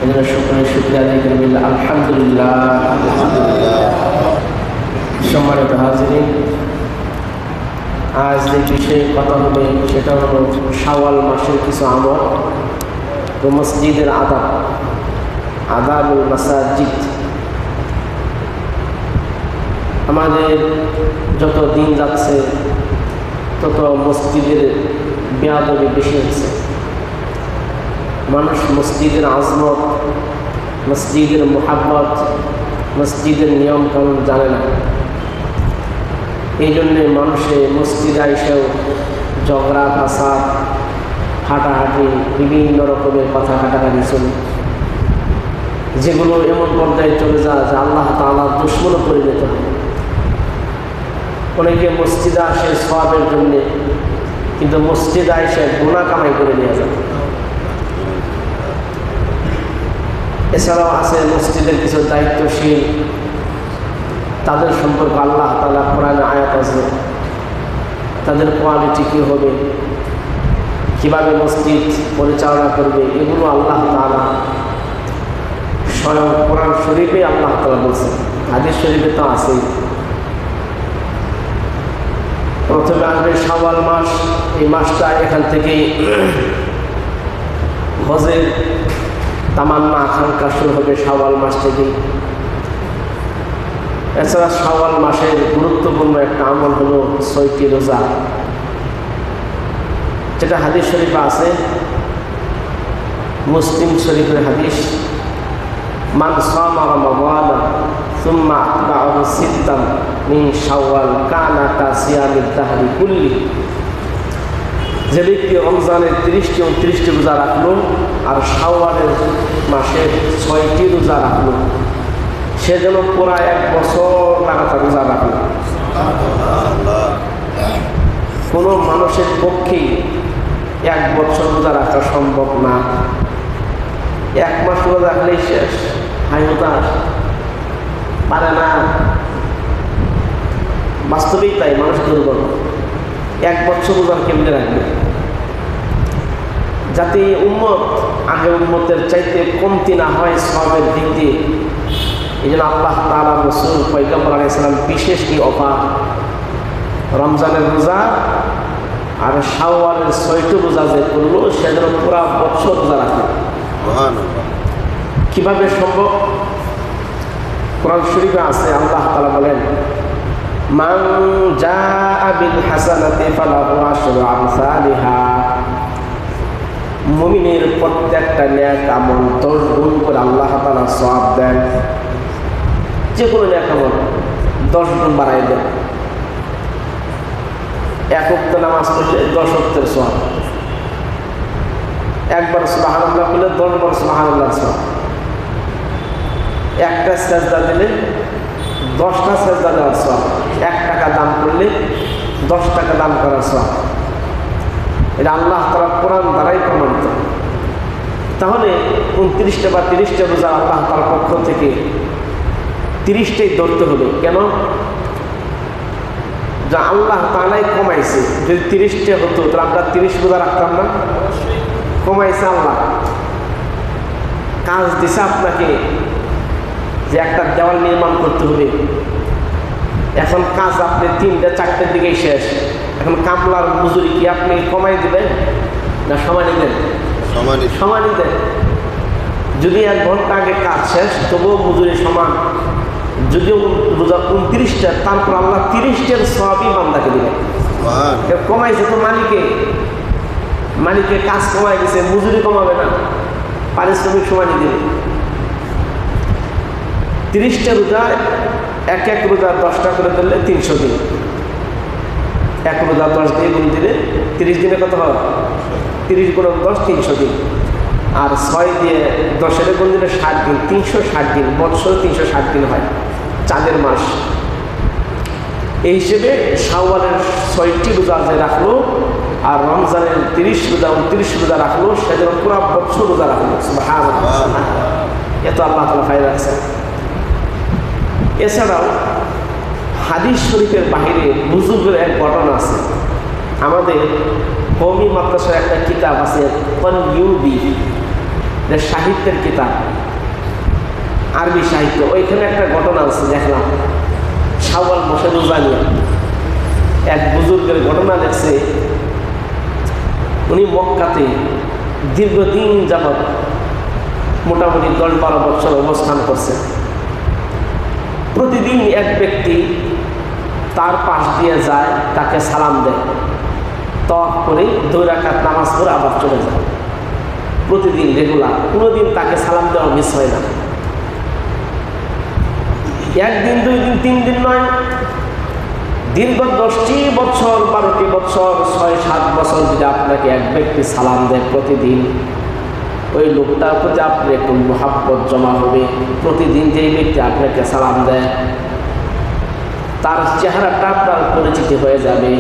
এজন্য শুকরিয়া আদায় করি আলহামদুলিল্লাহ। সম্মানিত হাজিরিন, আজ যে বিষয়ে কথা হবে সেটা হলো শাওয়াল মাসের কিছু আমল ও মসজিদের আদাবুল মাসাজিদ। আমাদের যত দিন যাচ্ছে তত মসজিদের বেয়াদবি বেশি হচ্ছে। মানুষ মসজিদের আজমত, মসজিদের মোহাব্বত, মসজিদের নিয়ম কানুন জানে না। এই জন্যে মানুষে মসজিদে এসেও ঝগড়া ফাসাদ, হাঁটাহাঁটি, বিভিন্ন রকমের কথা কাটাকাটি চলে, যেগুলো এমন পর্যায়ে চলে যায় যে আল্লাহ তাআলার দুশমনও পরিণত হয়। অনেকে মসজিদে আসে সওয়াবের জন্যে, কিন্তু মসজিদে এসে গুনাহ কামাই করে নিয়ে যায়। এছাড়াও আছে মসজিদের কিছু দায়িত্বশীল, তাদের সম্পর্কে আল্লাহ তাআলা কোরআনে আয়াত আছে, তাদের কোয়ালিটি কী হবে, কীভাবে মসজিদ পরিচালনা করবে, এগুলো আল্লাহ তাআলা স্বয়ং কোরআন শরীফে আল্লাহ তাআলা বলছেন, হাদিস শরীফে তো আছেই। প্রথমে আসবে শাওয়াল মাস। এই মাসটা এখান থেকেই হজের তামান্না আকাঙ্ক্ষা শুরু হবে শাওয়াল মাস থেকেই। এছাড়া শাওয়াল মাসের গুরুত্বপূর্ণ একটা আমল হলো 6টি রোজা, যেটা হাদিস শরীফে আছে, মুসলিম শরীফের হাদিস, মান সামা রমাদানা সুম্মা আতবাআহু সিত্তান মিন শাওয়াল কানা কাসিয়ামিদ দাহরি কুল্লি। যে ব্যক্তি রমজানের 30টি 29টি রোজা রাখলো আর শাওয়ালের মাসের 6টি রোজা রাখলো, সে যেন পুরা 1 বছর লাগাতার রোজা রাখলো। কোনো মানুষের পক্ষেই 1 বছর রোজা রাখা সম্ভব না। 1 মাস রোজা রাখলেই শেষ, হাই হতাশ, পারে না। বাস্তবেই তাই, মানুষ দুর্বল। 1 বছর রোজা কেমনে রাখবে? যাতে উম্মত আগের উম্মতের চাইতে কমতি না হয় সওয়াবের দিক দিয়ে, এই জন্য আল্লাহ তাআলা রাসূল পয়গম্বর আলাইহিস সালাম বিশেষ এই অফার, রমজানের রোজা আর শাওয়ালের 6টি রোজা যে করলো সে যেন পুরা বছর রোজা রাখে। কিভাবে সম্ভব? কোরআন শরীফে আছে, আল্লাহ তাআলা বলেন, মান জাআ বিল হাসানাতি ফালাহু আশরু আমসালিহা। মুমিনের প্রত্যেকটা নেক আমল 10 গুণ করে আল্লাহ তাআলা সওয়াব দেন। যে কোনো নেক আমল 10 গুণ বাড়ায় দেন। 1 ওয়াক্ত নামাজ পড়লে 10 ওয়াক্তের সওয়াব, একবার সুবহানাল্লাহ বললে 10 বার সুবহানাল্লাহ সওয়াব, একটা সেজদা দিলে 10টা সেজদা দেওয়ার সওয়াব, 1 টাকা দান করলে 10 টাকা দান করার সওয়াব। এটা আল্লাহ তাআলা কোরআন দ্বারাই প্রমাণিত। তাহলে 29টা বা 30টা রোজা আল্লাহ তাআলার পক্ষ থেকে 30টাই ধরতে হবে। কেন? যা আল্লাহ তাআলাই কমাইছে। যদি 30টা হতো তাহলে আমরা 30 রোজা রাখতাম না? কমাইছে আল্লাহ, কাজ দিছে আপনাকে যে একটা দেওয়াল নির্মাণ করতে হবে। এখন কাজ আপনি 3টা 4টার দিকেই শেষ। এখন কামলার মজুরি কি আপনি কমাই দিবেন না সমানই দেন? সমানই দেন। যদি 1 ঘন্টা আগে কাজ শেষ তবুও মজুরি সমান। যদিও রোজা 29টা, তারপর আল্লাহ 30টার সওয়াবই বান্দাকে দিবেন। কমাইছে তো মালিকে কাজ কমাই দিছে, মজুরি কমাবে না, পারিশ্রমিক সমানই দিবে। 30টা রোজা, এক রোজা 10টা করে ধরলে 300 দিন। 1 রোজা 10 দিয়ে গুণ দিলে 30 দিনে কত হয়? 30 গুণ 10 300 দিন। আর 6 দিয়ে 10-এর গুণ দিলে 60 দিন, 360 দিন। বছর 360 দিন হয়, চাঁদের মাস। এই হিসেবে শাওয়ালের 6টি রোজা যে রাখলো আর রমজানের 30 রোজা 29 রোজা রাখলো, সেজন্য পুরো বছর রোজা রাখলো। সুবহানাল্লাহ, এত আল্লাহ তাআলা ফায়দা আছে। এছাড়াও হাদিস শরীফের বাহিরে বুজুর্গের এক ঘটনা আছে। আমাদের কওমি মাদ্রাসার একটা কিতাব আছে, যে সাহিত্যের কিতাব, আরবি সাহিত্য। ওইখানে একটা ঘটনা আছে দেখলাম, শাওয়াল মাসে রোজা নিয়ে এক বুজুর্গের ঘটনা দেখছে। উনি মক্কাতে দীর্ঘদিন যাবৎ মোটামুটি 10-12 বছর অবস্থান করছে। প্রতিদিন এক ব্যক্তি তার পাশ দিয়ে যায়, তাকে সালাম দেয়, তওয়াফ করে 2 রাকাত নামাজ পড়ে আবার চলে যায়। প্রতিদিন রেগুলার, কোনোদিন তাকে সালাম দেওয়া মিস হয় না। একদিন, 2 দিন, 3 দিন নয়, দীর্ঘ 10টি বছর, 12টি বছর, 6-7 বছর যদি আপনাকে এক ব্যক্তি সালাম দেয় প্রতিদিন, ওই লোকটার প্রতি আপনার একটু মহাব্বত জমা হবে। প্রতিদিন যেই ব্যক্তি আপনাকে সালাম দেয় তার চেহারাটা আপনার পরিচিতি হয়ে যাবে।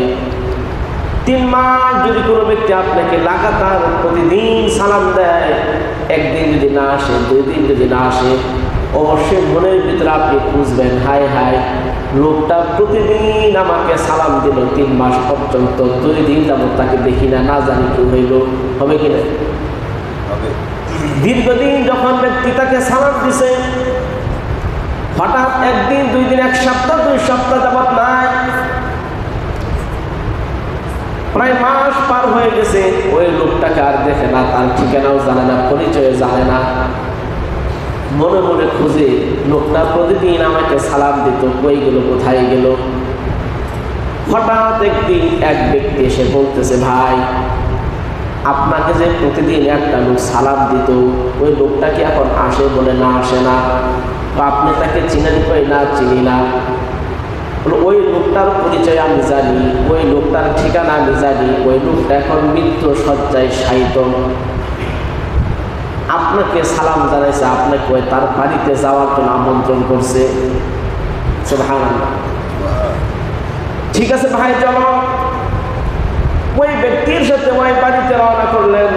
3 মাস যদি কোনো ব্যক্তি আপনাকে লাগাতার প্রতিদিন সালাম দেয়, একদিন যদি না আসে, 2 দিন যদি না আসে, অবশ্যই মনের ভিতরে আপনি খুঁজবেন, হায় হায়, লোকটা প্রতিদিন আমাকে সালাম দিল 3 মাস পর্যন্ত, 2 দিন যাবত তাকে দেখি না, না জানি কি হইল। হবে কিনা? দীর্ঘদিন যখন ব্যক্তি তাকে সালাম দিছে, হঠাৎ একদিন, 2 দিন, 1 সপ্তাহ, 2 সপ্তাহ যাবত নাই, প্রায় মাস পার হয়ে গেছে, ওই লোকটাকে আর দেখে না, তার ঠিকানাও জানে না, পরিচয় জানে না। মনে মনে খুঁজে, লোকটা প্রতিদিন আমাকে সালাম দিত, কই গেল, কোথায় গেল? হঠাৎ একদিন এক ব্যক্তি এসে বলতেছে, ভাই, আপনাকে যে প্রতিদিন একটা লোক সালাম দিত, ওই লোকটা কি এখন আসে? বলে না, আসে না। আপনি তাকে চিনেন? কই না, চিনি না। ওই লোকটার পরিচয় আমি জানি, ওই লোকটার ঠিকানা আমি জানি, ওই লোকটা এখন মৃত্যু শয্যায় শায়িত, আপনাকে সালাম জানাইছে, আপনাকে ওই তার বাড়িতে যাওয়ার জন্য আমন্ত্রণ করছে। সুবহানাল্লাহ। ঠিক আছে ভাই, চলো। ওই ব্যক্তির সাথে ওই বাড়িতে রওনা করলেন।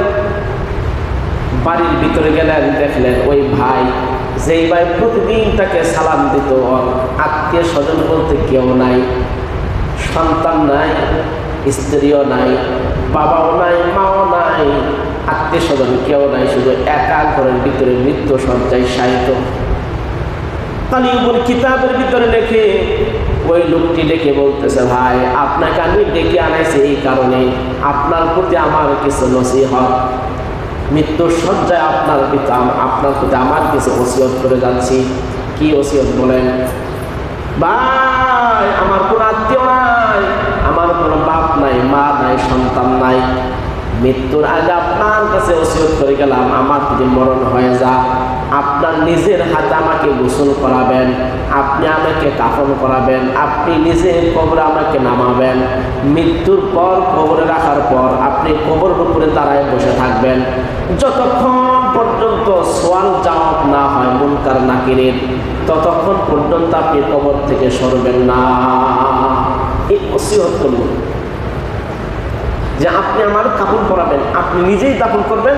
বাড়ির ভিতরে গেলেন, দেখলেন ওই ভাই, যেই ভাই প্রতিদিন তাকে সালাম দিত, আত্মীয় স্বজন বলতে কেউ নাই, সন্তান নাই, স্ত্রীও নাই, বাবাও নাই, মাও নাই, আত্মীয় স্বজন কেউ নাই, শুধু একা ঘরের ভিতরে মৃত্যু শয্যায় শায়িত। তালিবুল কিতাবের ভিতরে লেখে, ওই লোকটি ডেকে বলতেছে, ভাই, আপনাকে আমি ডেকে আনাইছি এই কারণে, আপনার প্রতি আমার কিছু নসিহত, মৃত্যুর শয্যায় আপনার প্রতি আমার কিছু ওসিয়ত করে যাচ্ছি। কি ওসিয়ত বলেন? ভাই, আমার কোনো আত্মীয় নাই, আমার কোনো বাপ নাই, মা নাই, সন্তান নাই, মৃত্যুর আগে আপনার কাছে ওসিয়ত করে গেলাম, আমার যদি মরণ হয়ে যা, আপনার নিজের হাতে আমাকে গোসল করাবেন, আপনি আমাকে কাফন করাবেন, আপনি নিজে কবরে আমাকে নামাবেন, মৃত্যুর পর কবরে রাখার পর আপনি কবরের উপরে দাঁড়ায় বসে থাকবেন, যতক্ষণ পর্যন্ত সওয়াল জবাব না হয় মুনকার নাকিরের, ততক্ষণ পর্যন্ত আপনি কবর থেকে সরবেন না। এই ওসিয়ত করুন যে আপনি আমার কাফন করাবেন, আপনি নিজেই দাফন করবেন,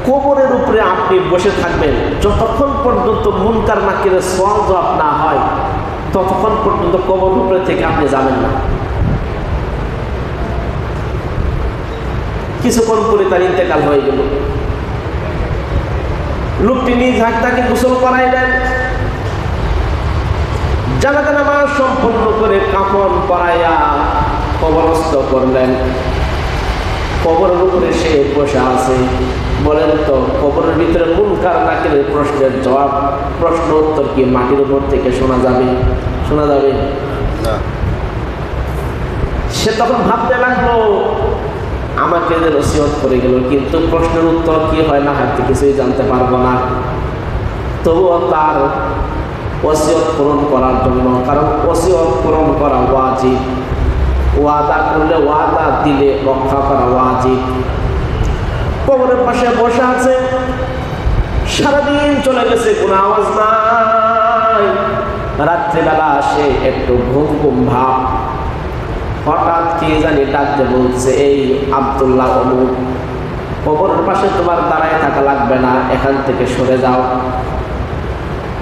কবরের উপরে আপনি বসে থাকবেন, যতক্ষণ পর্যন্ত মুনকার নাকিরের সওয়াল জবাব না হয় ততক্ষণ পর্যন্ত কবরের উপরে থেকে আপনি যাবেন না। কিছুক্ষণ পরে তার ইন্তেকাল হয়ে গেল। লোকটি নিজ হাত তাকে গোসল করাইলেন, জানাজা নামাজ সম্পন্ন করে কাফন পরাইয়া কবরস্থ করলেন। কবরের উপরে সে বসে আছে। বলেন তো, কবরের ভিতরে মুনকার নাকিরের প্রশ্নের জবাব, প্রশ্ন উত্তর কি মাটির উপর থেকে শোনা যাবে? শোনা যাবে না। সে তখন ভাবতে লাগলো, আমাকে যে নসিহত করে গেল, কিন্তু প্রশ্নের উত্তর কি হয় না হয় কিছুই জানতে পারবো না। তবুও তার ওসিয়ত পূরণ করার জন্য, কারণ ওসিয়ত পূরণ করা ওয়াজিব, ওয়াদা করলে, ওয়াদা দিলে রক্ষা করা ওয়াজিব। কবরের পাশে বসে আছে, সারাদিন চলে গেছে, কোনো আওয়াজ নাই। রাত্রিবেলা আসে একটু ঘুম ঘুম ভাব, হঠাৎ কে জানি ডাকতে বলছে, এই আব্দুল্লাহ অমুক, কবরের পাশে তোমার দাঁড়ায় থাকা লাগবে না, এখান থেকে সরে যাও।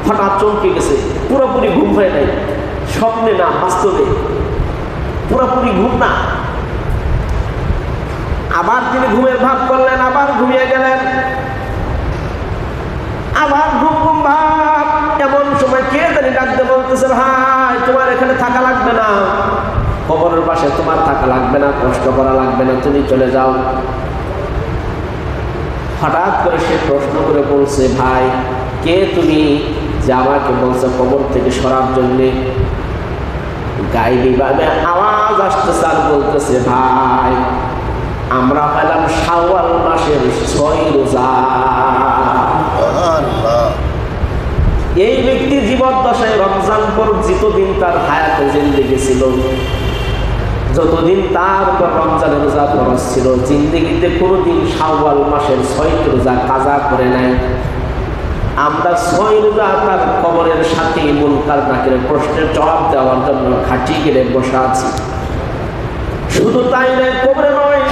হঠাৎ চমকে গেছে, পুরোপুরি ঘুম হয়ে নাই, স্বপ্নে না বাস্তবে, পুরোপুরি ঘুম না। আবার তিনি ঘুমের ভাব করলেন, আবার ঘুমিয়ে গেলেন। আবার ঘুম ঘুম ভাব। এমন সময় কে জানি ডাকতে বলতেছে, ভাই তোমার এখানে থাকা লাগবে না, কবরের পাশে তোমার থাকা লাগবে না, কষ্ট করা লাগবে না, তুমি চলে যাও। হঠাৎ করে সে প্রশ্ন করে বলছে, ভাই কে তুমি যে আমাকে বলছো কবর থেকে সরার জন্যে? গায়েবী ভাবে আওয়াজ আসতেছে আর বলতেছে, ভাই আমরা পেলাম শাওয়াল মাসের 6 রোজা। এই ব্যক্তি জীবদ্দশায় রমজান বর্জিত দিন তার হায়াতে জিন্দেগি ছিল, যতদিন তার উপর রমজানের রোজা ফরজ ছিল, জিন্দেগিতে কোনোদিন শাওয়াল মাসের 6 রোজা কাজা করে নাই। আমরা 6 রোজা তার কবরের সাথে মুনকার নাকিরের প্রশ্নের জবাব দেওয়ার জন্য খাটি গেলে বসে আছি। শুধু তাই নয়, কবরে নয়,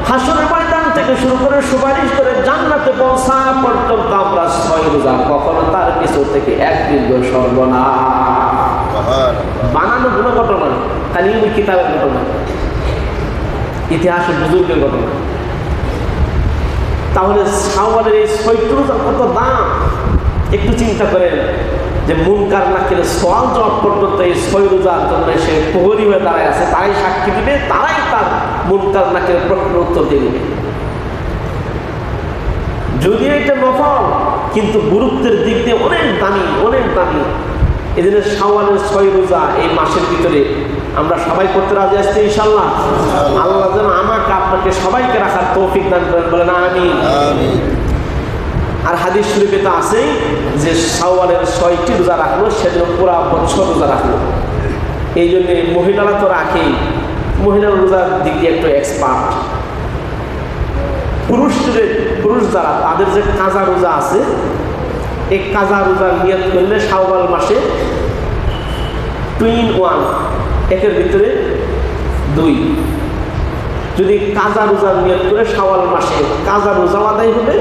হাসরের ময়দান থেকে শুরু করে সুপারিশ করে জান্নাতে পৌঁছা পর্যন্ত আমরা 6 রোজা, কখনো তার কিছু থেকে এক দীর্ঘ সর্বনা। বানানো কোনো ঘটনা, তালিমি কিতাবের ঘটনা, ইতিহাসের বুজুর্গের ঘটনা। তাহলে শাওয়ালের এই 6 রোজার কত দাম একটু চিন্তা করেন, যে মুনকার নাকিরের সওয়াল জবাব পর্যন্ত এই 6 রোজার জন্য সে প্রহরী হয়ে দাঁড়ায় আছে, তারাই সাক্ষী দিবে, তারাই তার মুনকার নাকিরের প্রশ্নের উত্তর দিয়ে দিবে। যদিও এটা নফল, কিন্তু গুরুত্বের দিক দিয়ে অনেক দামি, অনেক দামি। এই জন্য শাওয়ালের 6 রোজা এই মাসের ভিতরে আমরা সবাই করতে রাজি আসছি ইনশাআল্লাহ। আল্লাহ যেন আমাকে আপনাকে সবাইকে রাখার তৌফিক দান করেন, বলেন আমিন। আর হাদিস শরীফে তো আছেই যে শাওয়ালের 6টি রোজা রাখলো সেদিন পুরা বছর রোজা রাখলো। এই জন্য মহিলারা তো রাখেই, মহিলার রোজার দিক দিয়ে একটু এক্সপার্ট। পুরুষ যারা, তাদের যে কাজা রোজা আছে, এই কাজা রোজা নিয়ত করলে শাওয়াল মাসে 2 in 1, একের ভিতরে 2, যদি কাজা রোজা নিয়ত করে শাওয়াল মাসে কাজা রোজা আদায় হবে,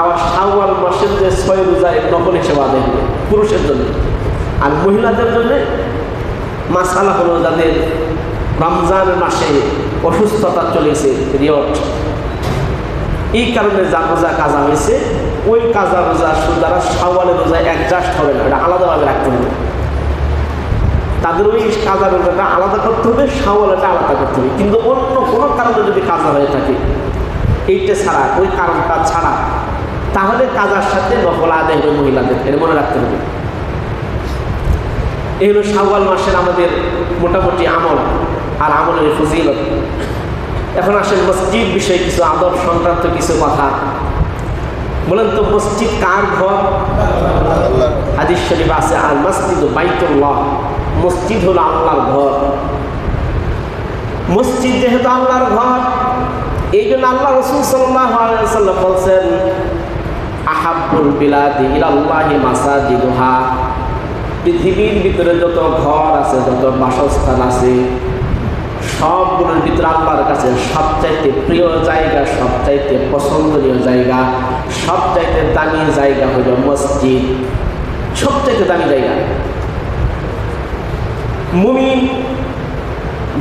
আবার শাওয়াল মাসের যে 6 রোজা নকল হিসেবে আদায় হবে পুরুষের জন্য। আর মহিলাদের জন্য মাসালা হলো, যাদের রমজান মাসে অসুস্থতা চলেছে, পিরিয়ড, এই কারণে যা রোজা কাজা হয়েছে, ওই কাজা রোজা যারা শাওয়ালের রোজা অ্যাডজাস্ট হবে না, এটা আলাদাভাবে রাখতে হবে। তাদের ওই কাজা রোজাটা আলাদা করতে হবে, শাওয়ালটা আলাদা করতে হবে। কিন্তু অন্য কোনো কারণে যদি কাজা হয়ে থাকে, এইটা ছাড়া, ওই কারণটা ছাড়া, তাহলে কাজার সাথে নফল আদায় হবে মহিলাদের, এটা মনে রাখতে হবে। এই হলো শাওয়াল মাসের আমাদের মোটামুটি আমল আর আমলের ফজিলত। এখন আসেন মসজিদ বিষয়ে কিছু আদব সংক্রান্ত কিছু কথা। বলেন তো, মসজিদ কার ঘর? হাদিস শরীফ আছে, আর মসজিদ বাইতুল্লাহ, মসজিদ হলো আল্লাহর ঘর। মসজিদ যেহেতু আল্লাহর ঘর, এই জন্য আল্লাহ রাসূল সাল্লাল্লাহু আলাইহি ওয়াসাল্লাম বলছেন, আহাব্বুল বিলাদি ইলাল্লাহি মাসাজিদুহা, পৃথিবীর ভিতরে যত ঘর আছে, যত বাসস্থান আছে, সবগুলোর ভিতরে আল্লাহর কাছে সবচাইতে প্রিয় জায়গা, সবচাইতে পছন্দনীয় জায়গা, সবচাইতে দামি জায়গা হলো মসজিদ, সবচাইতে দামি জায়গা। মুমিন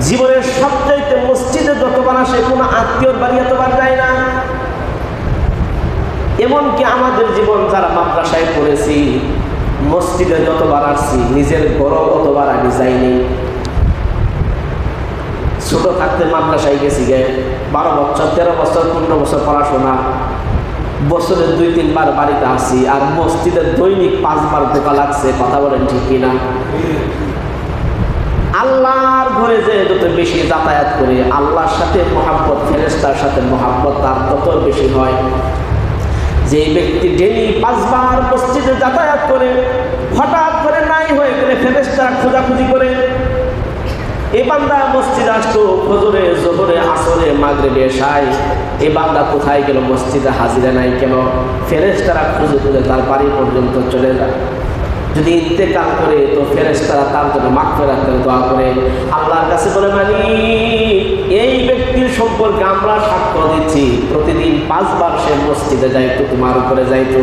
জীবনের সবচাইতে মসজিদে যতবার আসে, কোনো আত্মীয়র বাড়ি এতবার যায় না। এমনকি আমাদের জীবন যারা মাদ্রাসায় পড়েছি, মসজিদে যতবার আসছি, নিজের ঘরও অতবার আমি যাইনি। ছোট থাকতে মাদ্রাসায় গেছি গে, 12 বছর, 13 বছর, 15 বছর পড়াশোনা, বছরে 2-3 বার বাড়িতে আসি, আর মসজিদে দৈনিক 5 বার ঢোকা লাগছে। কথা বলেন ঠিক কিনা? আল্লাহর ঘরে যে যত বেশি যাতায়াত করে, আল্লাহর সাথে মহাব্বত, ফেরেশতার সাথে মহাব্বত তার তত বেশি হয়। যে ব্যক্তি ডেলি 5 বার মসজিদে যাতায়াত করে, হঠাৎ করে নাই হয়ে গেলে ফেরেশতারা খোঁজাখুঁজি করে, এই বান্দা মসজিদে আসতো ফজরে, জোহরে, আসরে, মাগরিবে, এশায়, এই বান্দা কোথায় গেল? মসজিদে হাজিরা নাই কেন? ফেরেশতারা খুঁজে খুঁজে তার বাড়ি পর্যন্ত চলে যায়। যদি ইন্তেকাল করে, তো ফেরেশতারা তার জন্য মাগফিরাতের দোয়া করে, আল্লাহর কাছে বলে, মালিক, এই ব্যক্তির সম্পর্কে আমরা সাক্ষ্য দিচ্ছি, প্রতিদিন 5 বার সে মসজিদে যাইতো, তোমার উপরে যাইতো,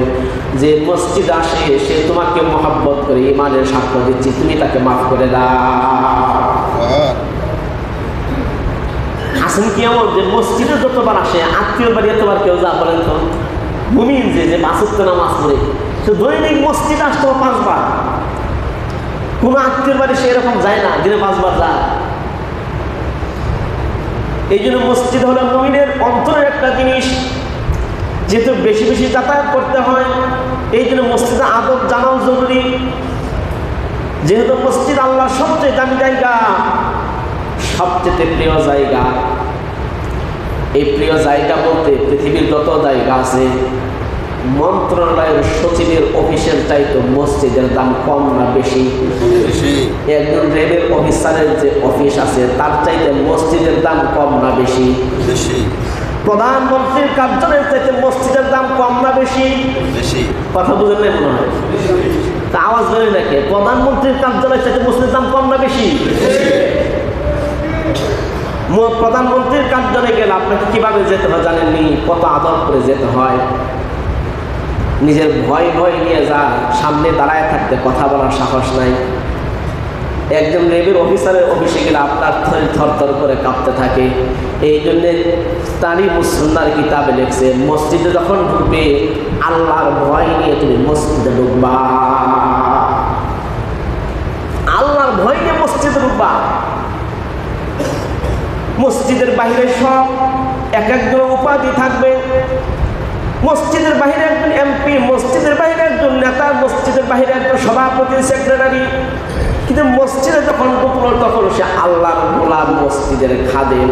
যে মসজিদ আসে সে তোমাকে মহব্বত করে, ইমানের সাক্ষ্য দিচ্ছি, তুমি তাকে মাফ করে দাও। আসেন কি এমন যে মসজিদে যতবার আসে, আত্মীয় বাড়ি এতবার কেউ যা? বলেন তো, মুমিন যে 5 ওয়াক্ত নামাজ পড়ে, তো দৈনিক মসজিদ আসতো 5 বার। কোনো আত্মীয় বাড়ি সে এরকম যায় না, দিনে 5 বার যায়। এই জন্য মসজিদ হলো মুমিনের অন্তরের একটা জিনিস, যেহেতু বেশি বেশি যাতায়াত করতে হয়, এই জন্য মসজিদে আদব জানাও জরুরি। যেহেতু মসজিদ আল্লাহর সবচেয়ে দামি জায়গা, সবচেয়ে প্রিয় জায়গা। এই প্রিয় জায়গা বলতে পৃথিবীর যত জায়গা আছে, মন্ত্রণালয়ের সচিবের অফিসের চাইতে মসজিদের দাম কম না বেশি? একজন রেলের অফিসারের যে অফিস আছে তার চাইতে মসজিদের দাম কম না বেশি? প্রধানমন্ত্রীর কার্যালয়ের চাইতে মসজিদের দাম কম না বেশি? কথা বুঝেন না মনে হয়? তা আওয়াজ বেরোয় নাকি? প্রধানমন্ত্রীর কার্যালয়ের চাইতে মসজিদের দাম কম না বেশি? প্রধানমন্ত্রীর কার্যালয়ে গেলে আপনাকে কিভাবে যেতে হয় জানেননি? কত আদর করে যেতে হয়। নিজের ভয় ভয় নিয়ে যা, সামনে দাঁড়ায় থাকতে কথা বলার সাহস নাই। একজন রেলের অফিসারের অফিসে গেলে আপনার শরীর থরথর করে কাঁপতে থাকে। এই জন্যে তারই মুসলিমার কিতাবে লেখছে, মসজিদে যখন ঢুকবে আল্লাহর ভয় নিয়ে তুমি মসজিদে ঢুকবা। আল্লাহর ভয় নিয়ে মসজিদে ঢুকবা। মসজিদের বাইরে সব এক একজন উপাধি থাকবে। মসজিদের বাইরে একজন এমপি, মসজিদের বাইরে একজন নেতা, মসজিদের বাইরে একজন সভাপতি, সেক্রেটারি। কিন্তু মসজিদে যখন ঢুকলো তখন সে আল্লাহর গোলাম, মসজিদের খাদেম।